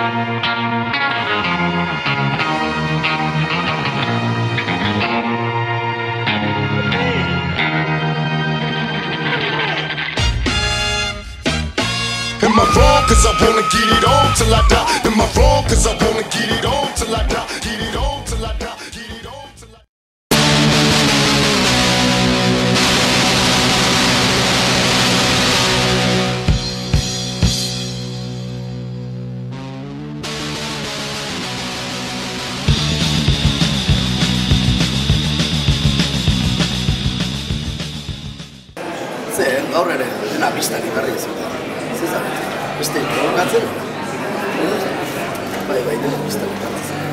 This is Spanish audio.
Am I wrong? Cause I wanna get it on till I die. Am I wrong? Cause I wanna get it on till I die. Get it on till I die. Get it on till I die. Gaur ere dena biztan ibarri ez dut. Zezabete, beste provokatzen? Bai, dena biztan ibarri.